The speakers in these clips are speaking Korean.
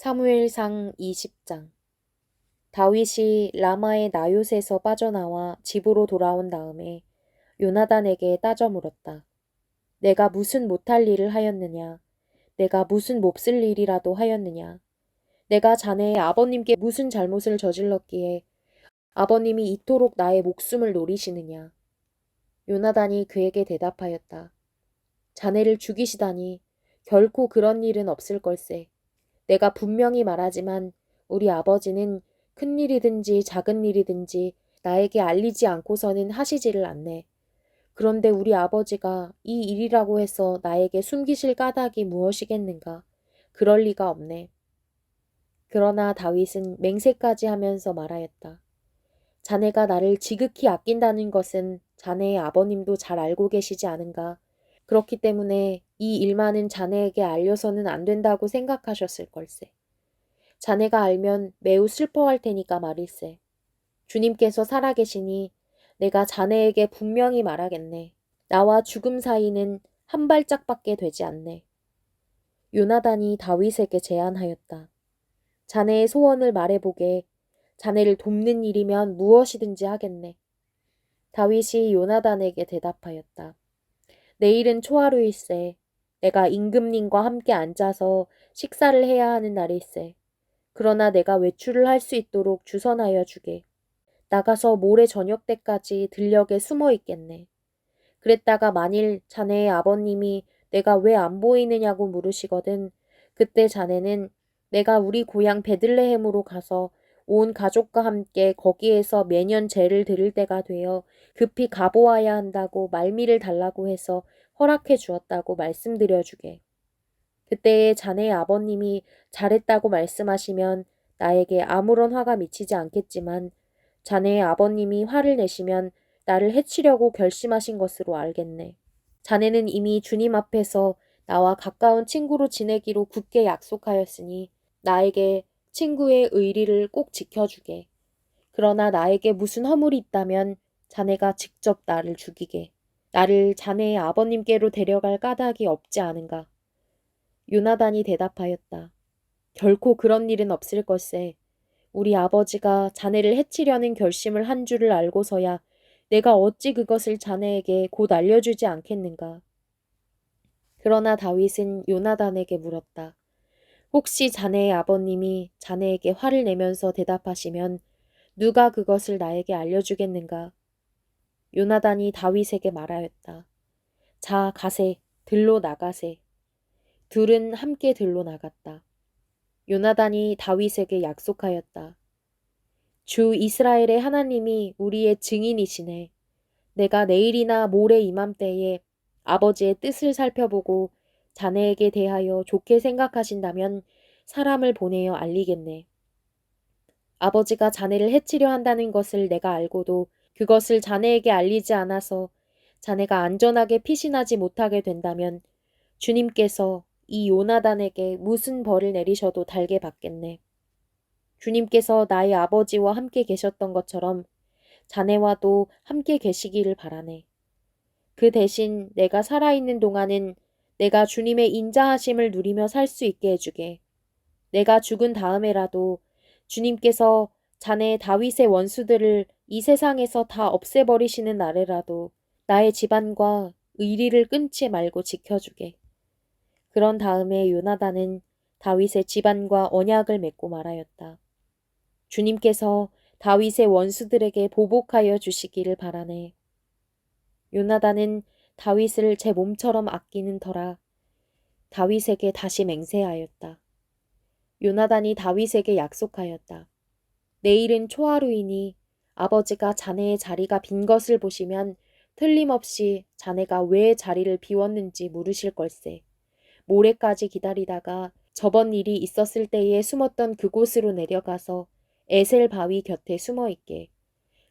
사무엘상 20장. 다윗이 라마의 나요셋에서 빠져나와 집으로 돌아온 다음에 요나단에게 따져 물었다. 내가 무슨 못할 일을 하였느냐? 내가 무슨 몹쓸 일이라도 하였느냐? 내가 자네의 아버님께 무슨 잘못을 저질렀기에 아버님이 이토록 나의 목숨을 노리시느냐? 요나단이 그에게 대답하였다. 자네를 죽이시다니 결코 그런 일은 없을 걸세. 내가 분명히 말하지만 우리 아버지는 큰 일이든지 작은 일이든지 나에게 알리지 않고서는 하시지를 않네. 그런데 우리 아버지가 이 일이라고 해서 나에게 숨기실 까닭이 무엇이겠는가? 그럴 리가 없네. 그러나 다윗은 맹세까지 하면서 말하였다. 자네가 나를 지극히 아낀다는 것은 자네의 아버님도 잘 알고 계시지 않은가? 그렇기 때문에 이 일만은 자네에게 알려서는 안 된다고 생각하셨을 걸세. 자네가 알면 매우 슬퍼할 테니까 말일세. 주님께서 살아계시니 내가 자네에게 분명히 말하겠네. 나와 죽음 사이는 한 발짝밖에 되지 않네. 요나단이 다윗에게 제안하였다. 자네의 소원을 말해보게. 자네를 돕는 일이면 무엇이든지 하겠네. 다윗이 요나단에게 대답하였다. 내일은 초하루일세. 내가 임금님과 함께 앉아서 식사를 해야 하는 날일세. 그러나 내가 외출을 할 수 있도록 주선하여 주게. 나가서 모레 저녁 때까지 들녘에 숨어 있겠네. 그랬다가 만일 자네의 아버님이 내가 왜 안 보이느냐고 물으시거든. 그때 자네는 내가 우리 고향 베들레헴으로 가서 온 가족과 함께 거기에서 매년 제를 드릴 때가 되어 급히 가보아야 한다고 말미를 달라고 해서 허락해 주었다고 말씀드려 주게. 그때에 자네의 아버님이 잘했다고 말씀하시면 나에게 아무런 화가 미치지 않겠지만 자네의 아버님이 화를 내시면 나를 해치려고 결심하신 것으로 알겠네. 자네는 이미 주님 앞에서 나와 가까운 친구로 지내기로 굳게 약속하였으니 나에게 친구의 의리를 꼭 지켜주게. 그러나 나에게 무슨 허물이 있다면 자네가 직접 나를 죽이게. 나를 자네의 아버님께로 데려갈 까닭이 없지 않은가. 요나단이 대답하였다. 결코 그런 일은 없을 걸세. 우리 아버지가 자네를 해치려는 결심을 한 줄을 알고서야 내가 어찌 그것을 자네에게 곧 알려주지 않겠는가. 그러나 다윗은 요나단에게 물었다. 혹시 자네의 아버님이 자네에게 화를 내면서 대답하시면 누가 그것을 나에게 알려주겠는가? 요나단이 다윗에게 말하였다. 자, 가세. 들로 나가세. 둘은 함께 들로 나갔다. 요나단이 다윗에게 약속하였다. 주 이스라엘의 하나님이 우리의 증인이시네. 내가 내일이나 모레 이맘때에 아버지의 뜻을 살펴보고 자네에게 대하여 좋게 생각하신다면 사람을 보내어 알리겠네. 아버지가 자네를 해치려 한다는 것을 내가 알고도 그것을 자네에게 알리지 않아서 자네가 안전하게 피신하지 못하게 된다면 주님께서 이 요나단에게 무슨 벌을 내리셔도 달게 받겠네. 주님께서 나의 아버지와 함께 계셨던 것처럼 자네와도 함께 계시기를 바라네. 그 대신 내가 살아있는 동안은 내가 주님의 인자하심을 누리며 살 수 있게 해주게. 내가 죽은 다음에라도 주님께서 자네 다윗의 원수들을 이 세상에서 다 없애버리시는 날에라도 나의 집안과 의리를 끊지 말고 지켜주게. 그런 다음에 요나단은 다윗의 집안과 언약을 맺고 말하였다. 주님께서 다윗의 원수들에게 보복하여 주시기를 바라네. 요나단은 다윗을 제 몸처럼 아끼는 터라 다윗에게 다시 맹세하였다. 요나단이 다윗에게 약속하였다. 내일은 초하루이니 아버지가 자네의 자리가 빈 것을 보시면 틀림없이 자네가 왜 자리를 비웠는지 물으실 걸세. 모레까지 기다리다가 저번 일이 있었을 때에 숨었던 그곳으로 내려가서 에셀 바위 곁에 숨어 있게.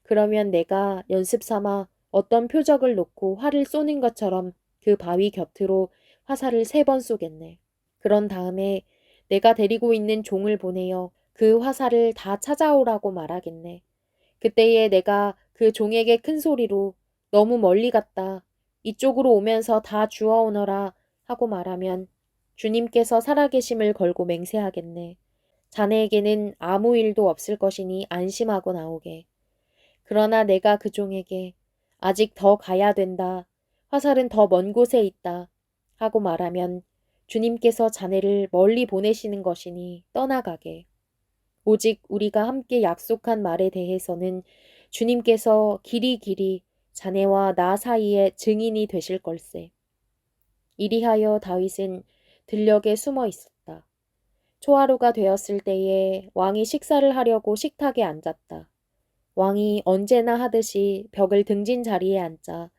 그러면 내가 연습 삼아 어떤 표적을 놓고 활을 쏘는 것처럼 그 바위 곁으로 화살을 3번 쏘겠네. 그런 다음에 내가 데리고 있는 종을 보내어 그 화살을 다 찾아오라고 말하겠네. 그때에 내가 그 종에게 큰 소리로 너무 멀리 갔다. 이쪽으로 오면서 다 주워오너라 하고 말하면 주님께서 살아계심을 걸고 맹세하겠네. 자네에게는 아무 일도 없을 것이니 안심하고 나오게. 그러나 내가 그 종에게 아직 더 가야 된다. 화살은 더 먼 곳에 있다. 하고 말하면 주님께서 자네를 멀리 보내시는 것이니 떠나가게. 오직 우리가 함께 약속한 말에 대해서는 주님께서 길이 자네와 나 사이에 증인이 되실 걸세. 이리하여 다윗은 들녘에 숨어 있었다. 초하루가 되었을 때에 왕이 식사를 하려고 식탁에 앉았다. 왕이 언제나 하듯이 벽을 등진 자리에 앉자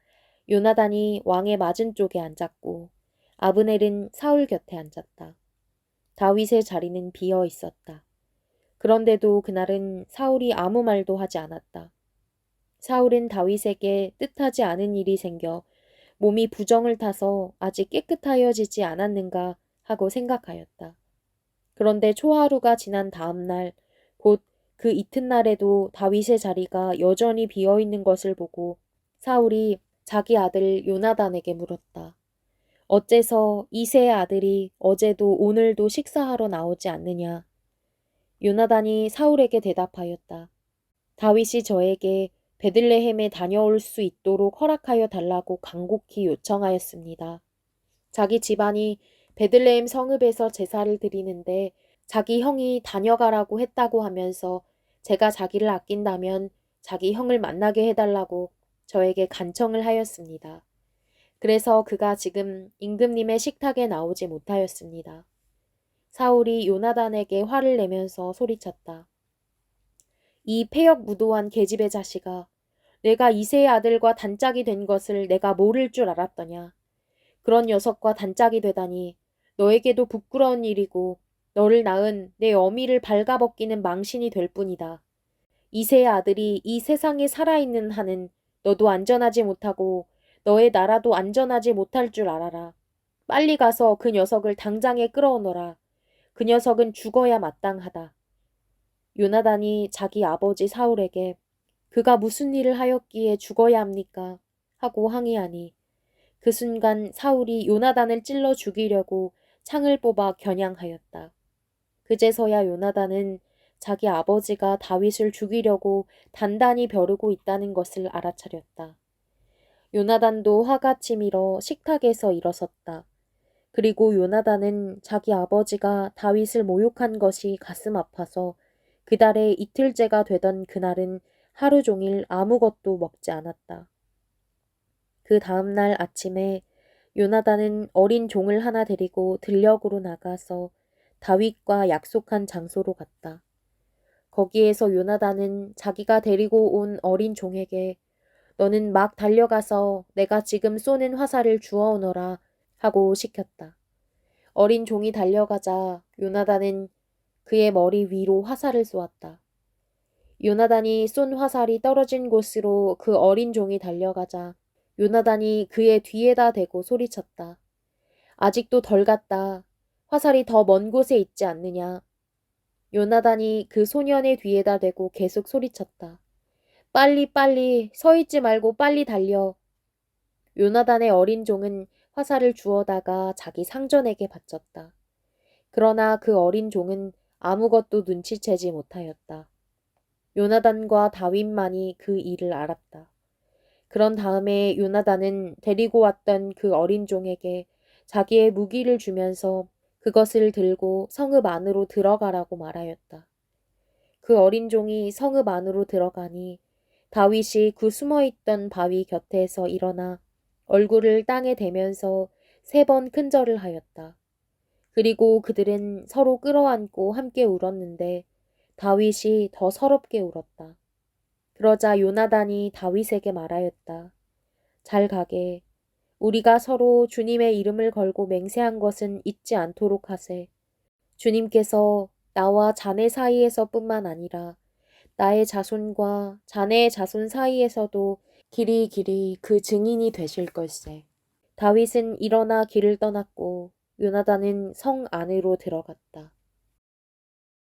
요나단이 왕의 맞은쪽에 앉았고 아브넬은 사울 곁에 앉았다. 다윗의 자리는 비어 있었다. 그런데도 그날은 사울이 아무 말도 하지 않았다. 사울은 다윗에게 뜻하지 않은 일이 생겨 몸이 부정을 타서 아직 깨끗하여지지 않았는가 하고 생각하였다. 그런데 초하루가 지난 다음 날, 곧 그 이튿날에도 다윗의 자리가 여전히 비어 있는 것을 보고 사울이 자기 아들 요나단에게 물었다. 어째서 이새의 아들이 어제도 오늘도 식사하러 나오지 않느냐? 요나단이 사울에게 대답하였다. 다윗이 저에게 베들레헴에 다녀올 수 있도록 허락하여 달라고 간곡히 요청하였습니다. 자기 집안이 베들레헴 성읍에서 제사를 드리는데 자기 형이 다녀가라고 했다고 하면서 제가 자기를 아낀다면 자기 형을 만나게 해달라고 저에게 간청을 하였습니다. 그래서 그가 지금 임금님의 식탁에 나오지 못하였습니다. 사울이 요나단에게 화를 내면서 소리쳤다. 이 패역무도한 계집의 자식아, 내가 이새의 아들과 단짝이 된 것을 내가 모를 줄 알았더냐. 그런 녀석과 단짝이 되다니 너에게도 부끄러운 일이고 너를 낳은 내 어미를 발가벗기는 망신이 될 뿐이다. 이새의 아들이 이 세상에 살아있는 한은 너도 안전하지 못하고 너의 나라도 안전하지 못할 줄 알아라. 빨리 가서 그 녀석을 당장에 끌어오너라. 그 녀석은 죽어야 마땅하다. 요나단이 자기 아버지 사울에게 그가 무슨 일을 하였기에 죽어야 합니까? 하고 항의하니 그 순간 사울이 요나단을 찔러 죽이려고 창을 뽑아 겨냥하였다. 그제서야 요나단은 자기 아버지가 다윗을 죽이려고 단단히 벼르고 있다는 것을 알아차렸다. 요나단도 화가 치밀어 식탁에서 일어섰다. 그리고 요나단은 자기 아버지가 다윗을 모욕한 것이 가슴 아파서 그달에 이틀째가 되던 그날은 하루 종일 아무것도 먹지 않았다. 그 다음날 아침에 요나단은 어린 종을 하나 데리고 들녘으로 나가서 다윗과 약속한 장소로 갔다. 거기에서 요나단은 자기가 데리고 온 어린 종에게 너는 막 달려가서 내가 지금 쏘는 화살을 주워오너라 하고 시켰다. 어린 종이 달려가자 요나단은 그의 머리 위로 화살을 쏘았다. 요나단이 쏜 화살이 떨어진 곳으로 그 어린 종이 달려가자 요나단이 그의 뒤에다 대고 소리쳤다. 아직도 덜 갔다. 화살이 더 먼 곳에 있지 않느냐. 요나단이 그 소년의 뒤에다 대고 계속 소리쳤다. 빨리 서 있지 말고 빨리 달려. 요나단의 어린 종은 화살을 주워다가 자기 상전에게 바쳤다. 그러나 그 어린 종은 아무것도 눈치채지 못하였다. 요나단과 다윗만이 그 일을 알았다. 그런 다음에 요나단은 데리고 왔던 그 어린 종에게 자기의 무기를 주면서 그것을 들고 성읍 안으로 들어가라고 말하였다. 그 어린 종이 성읍 안으로 들어가니 다윗이 그 숨어있던 바위 곁에서 일어나 얼굴을 땅에 대면서 3번 큰절을 하였다. 그리고 그들은 서로 끌어안고 함께 울었는데 다윗이 더 서럽게 울었다. 그러자 요나단이 다윗에게 말하였다. 잘 가게. 우리가 서로 주님의 이름을 걸고 맹세한 것은 잊지 않도록 하세. 주님께서 나와 자네 사이에서 뿐만 아니라 나의 자손과 자네의 자손 사이에서도 길이 그 증인이 되실 걸세. 다윗은 일어나 길을 떠났고 요나단은 성 안으로 들어갔다.